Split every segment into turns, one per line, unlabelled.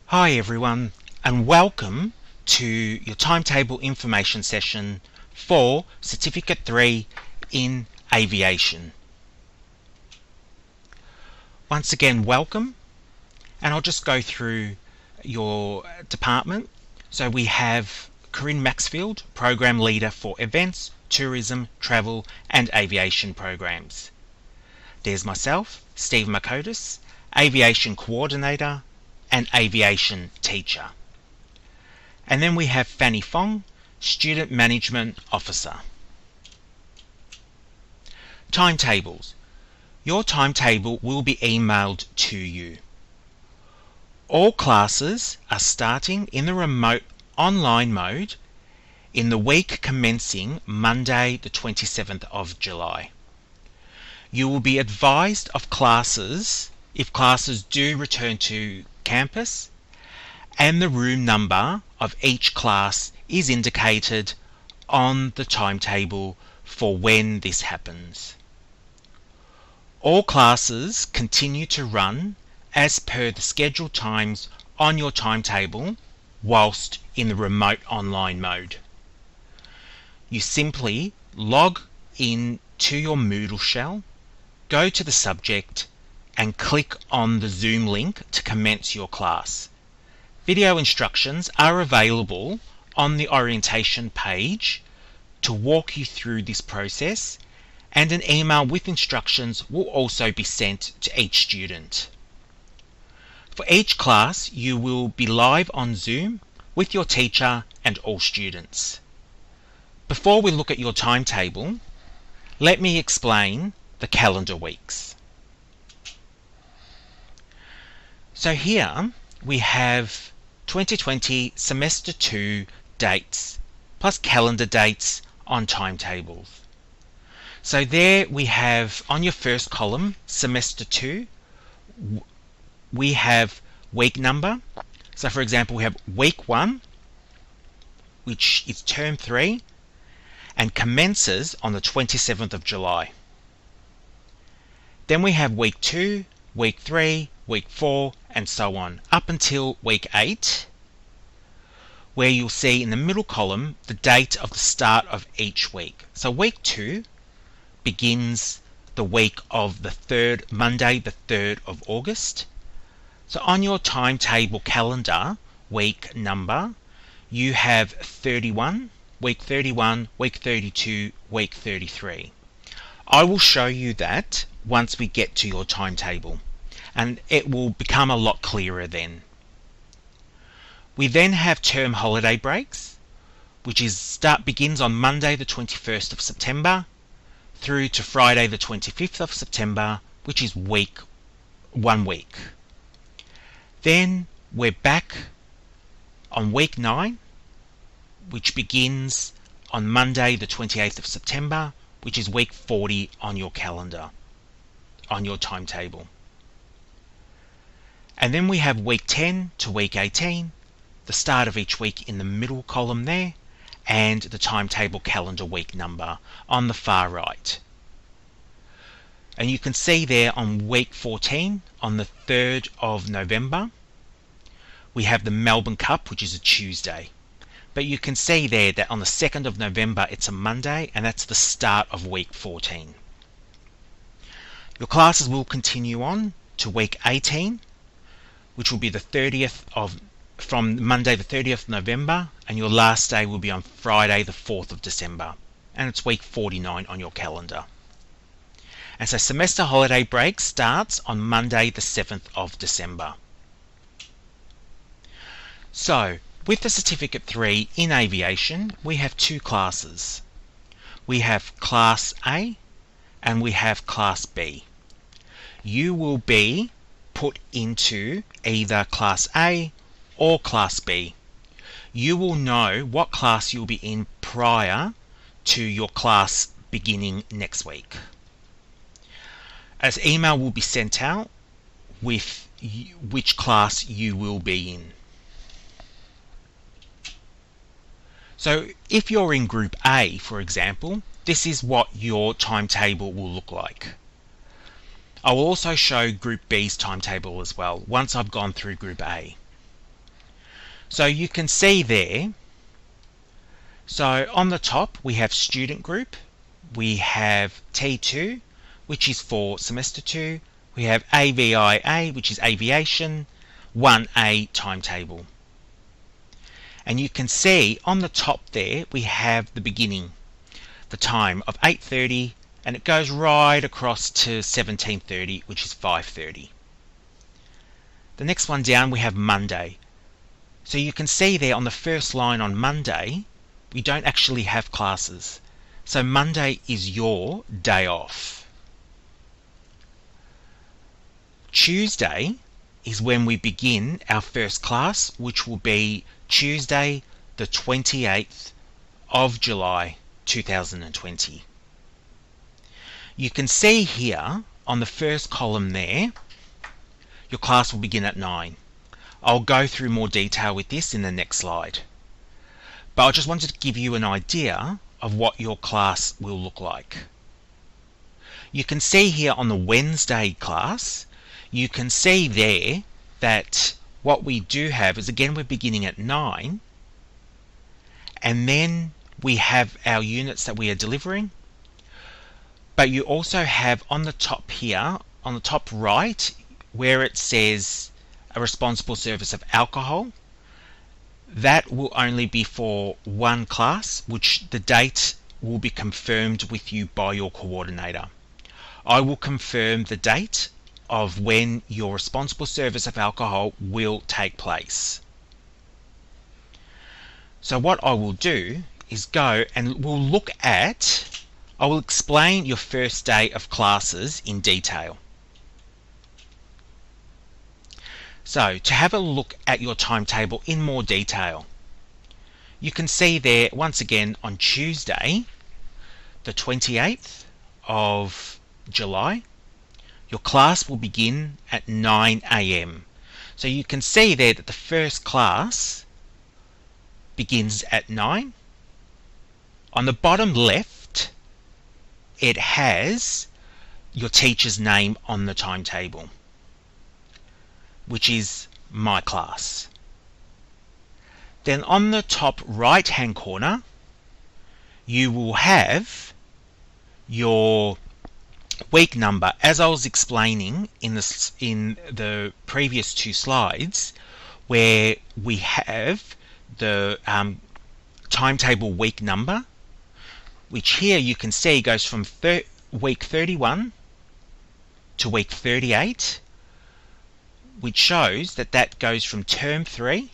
Hi everyone, and welcome to your timetable information session for Certificate 3 in Aviation. Once again, welcome, and I'll just go through your department. So we have Corinne Maxfield, Program Leader for Events, Tourism, Travel and Aviation Programs. There's myself, Steve Makotis, Aviation Coordinator and Aviation Teacher. And then we have Fanny Fong, Student Management Officer. Timetables. Your timetable will be emailed to you. All classes are starting in the remote online mode in the week commencing Monday the 27th of July. You will be advised of classes if classes do return to campus, and the room number of each class is indicated on the timetable for when this happens. All classes continue to run as per the scheduled times on your timetable whilst in the remote online mode. You simply log in to your Moodle shell, go to the subject and click on the Zoom link to commence your class. Video instructions are available on the orientation page to walk you through this process, and an email with instructions will also be sent to each student. For each class, you will be live on Zoom with your teacher and all students. Before we look at your timetable, let me explain the calendar weeks. So here we have 2020 Semester 2 dates plus calendar dates on timetables. So there we have on your first column, Semester 2, we have week number. So for example, we have week 1, which is term 3, and commences on the 27th of July. Then we have week 2, week 3, week 4, and so on, up until week 8, where you'll see in the middle column the date of the start of each week. So week 2 begins the week of the Monday the 3rd of August. So on your timetable calendar week number, you have 31, week 31, week 32, week 33. I will show you that once we get to your timetable, and it will become a lot clearer then. We then have term holiday breaks, which begins on Monday the 21st of September through to Friday the 25th of September, which is 1 week. Then we're back on week 9, which begins on Monday the 28th of September, which is week 40 on your calendar, on your timetable. And then we have week 10 to week 18, the start of each week in the middle column there, and the timetable calendar week number on the far right. And you can see there on week 14, on the 3rd of November, we have the Melbourne Cup, which is a Tuesday. But you can see there that on the 2nd of November, it's a Monday, and that's the start of week 14. Your classes will continue on to week 18, which will be from Monday the 30th of November, and your last day will be on Friday the 4th of December, and it's week 49 on your calendar. And so semester holiday break starts on Monday the 7th of December. So, with the Certificate 3 in Aviation, we have two classes. We have Class A and we have Class B. You will be put into either Class A or Class B. You will know what class you'll be in prior to your class beginning next week. As email will be sent out with which class you will be in. So if you're in Group A, for example, this is what your timetable will look like. I will also show Group B's timetable as well once I've gone through Group A. So you can see there, so on the top we have student group, we have T2, which is for semester 2, we have AVIA, which is aviation, 1A timetable. And you can see on the top there we have the beginning, the time of 8:30, and it goes right across to 17:30, which is 5:30. The next one down we have Monday. So you can see there on the first line on Monday, we don't actually have classes. So Monday is your day off. Tuesday is when we begin our first class, which will be Tuesday the 28th of July 2020. You can see here on the first column there, your class will begin at 9. I'll go through more detail with this in the next slide. But I just wanted to give you an idea of what your class will look like. You can see here on the Wednesday class, you can see there that what we do have is, again, we're beginning at 9, and then we have our units that we are delivering. But you also have on the top here, on the top right, where it says a responsible service of alcohol, that will only be for one class, which the date will be confirmed with you by your coordinator. I will confirm the date of when your responsible service of alcohol will take place. So what I will do is go and I will explain your first day of classes in detail. So to have a look at your timetable in more detail, you can see there once again on Tuesday the 28th of July, your class will begin at 9 a.m. So you can see there that the first class begins at 9. On the bottom left, it has your teacher's name on the timetable, which is my class. Then on the top right hand corner, you will have your week number. As I was explaining in the previous two slides, where we have the timetable week number, which here you can see goes from week 31 to week 38, which shows that that goes from term 3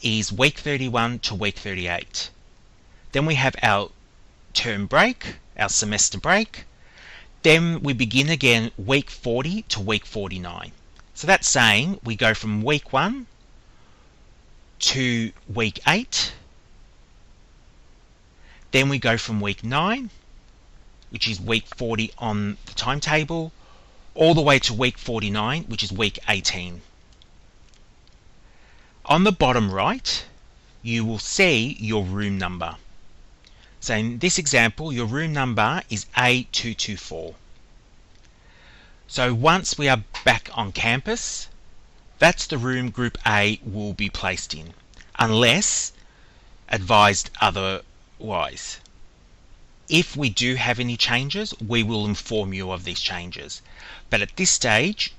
is week 31 to week 38. Then we have our term break, our semester break. Then we begin again week 40 to week 49. So that's saying we go from week 1 to week 8. Then we go from week 9, which is week 40 on the timetable, all the way to week 49, which is week 18. On the bottom right, you will see your room number. So in this example, your room number is A224. So once we are back on campus, that's the room Group A will be placed in, unless advised otherwise. If we do have any changes, we will inform you of these changes. But at this stage,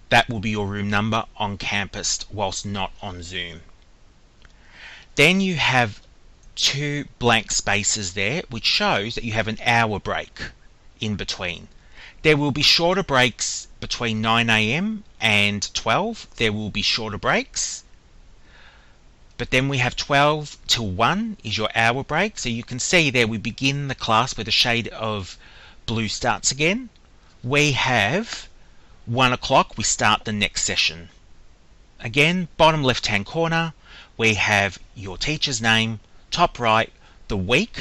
that will be your room number on campus whilst not on Zoom. Then you have 2 blank spaces there, which shows that you have an hour break in between. There will be shorter breaks between 9 a.m. and 12. There will be shorter breaks. But then we have 12 till 1 is your hour break. So you can see there we begin the class where the shade of blue starts again. We have 1 o'clock, we start the next session. Again, bottom left hand corner, we have your teacher's name, top right, the week,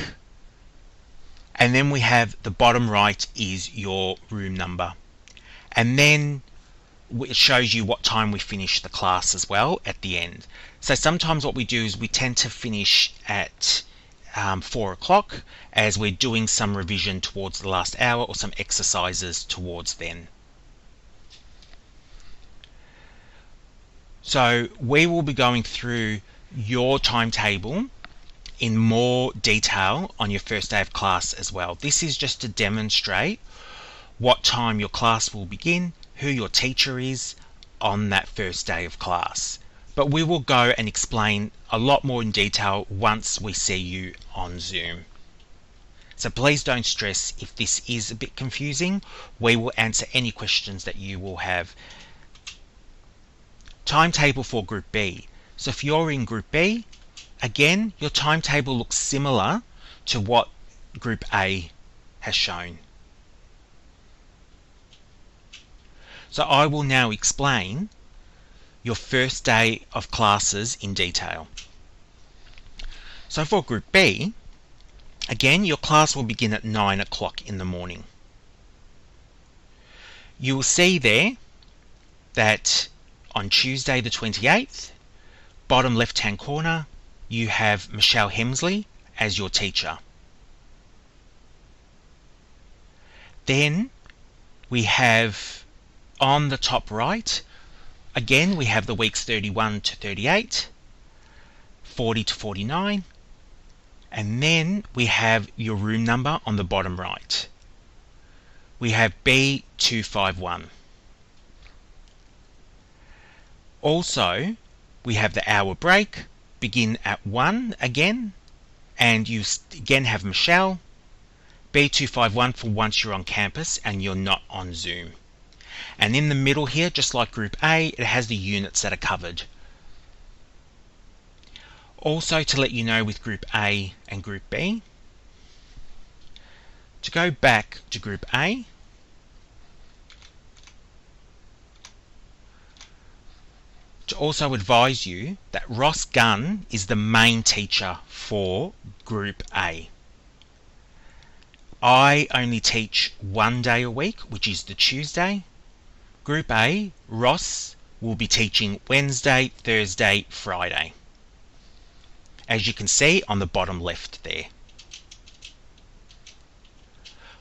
and then we have the bottom right is your room number. And then it shows you what time we finish the class as well at the end. So sometimes what we do is we tend to finish at 4 o'clock as we're doing some revision towards the last hour or some exercises towards then. So we will be going through your timetable in more detail on your first day of class as well. This is just to demonstrate what time your class will begin, who your teacher is on that first day of class. But we will go and explain a lot more in detail once we see you on Zoom. So please don't stress if this is a bit confusing. We will answer any questions that you will have. Timetable for Group B. So if you're in Group B, again, your timetable looks similar to what Group A has shown. So I will now explain your first day of classes in detail. So for Group B, again, your class will begin at 9 o'clock in the morning. You will see there that on Tuesday the 28th, bottom left hand corner, you have Michelle Hemsley as your teacher. Then we have on the top right, again we have the weeks 31 to 38, 40 to 49, and then we have your room number on the bottom right. We have B251. Also, we have the hour break, begin at 1 again, and you again have Michelle, B251 for once you're on campus and you're not on Zoom. And in the middle here, just like Group A, it has the units that are covered. Also, to let you know with Group A and Group B, to go back to Group A, to also advise you that Ross Gunn is the main teacher for Group A. I only teach one day a week, which is the Tuesday. Group A, Ross will be teaching Wednesday, Thursday, Friday. As you can see on the bottom left there.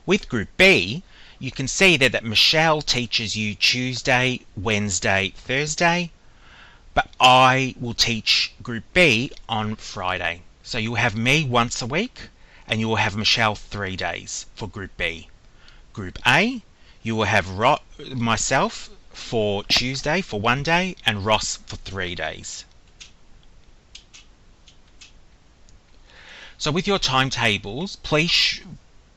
With Group B, you can see there that Michelle teaches you Tuesday, Wednesday, Thursday, but I will teach Group B on Friday. So you'll have me once a week, and you will have Michelle 3 days for Group B. Group A, you will have myself for Tuesday for 1 day, and Ross for 3 days. So with your timetables, please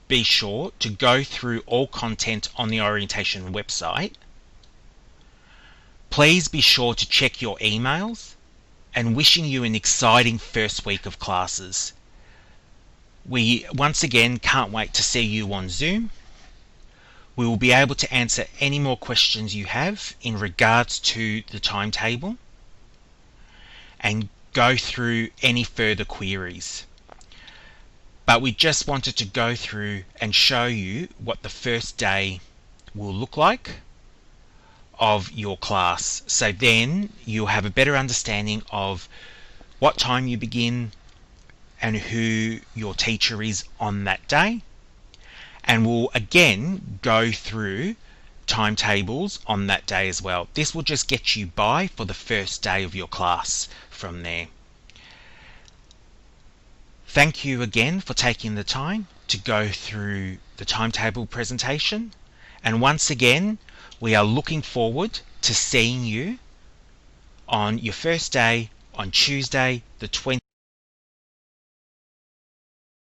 be sure to go through all content on the orientation website. Please be sure to check your emails, and wishing you an exciting first week of classes. We once again can't wait to see you on Zoom. We will be able to answer any more questions you have in regards to the timetable and go through any further queries. But we just wanted to go through and show you what the first day will look like of your class. So then you'll have a better understanding of what time you begin and who your teacher is on that day. And we'll again go through timetables on that day as well. This will just get you by for the first day of your class from there. Thank you again for taking the time to go through the timetable presentation. And once again, we are looking forward to seeing you on your first day on Tuesday the 20th.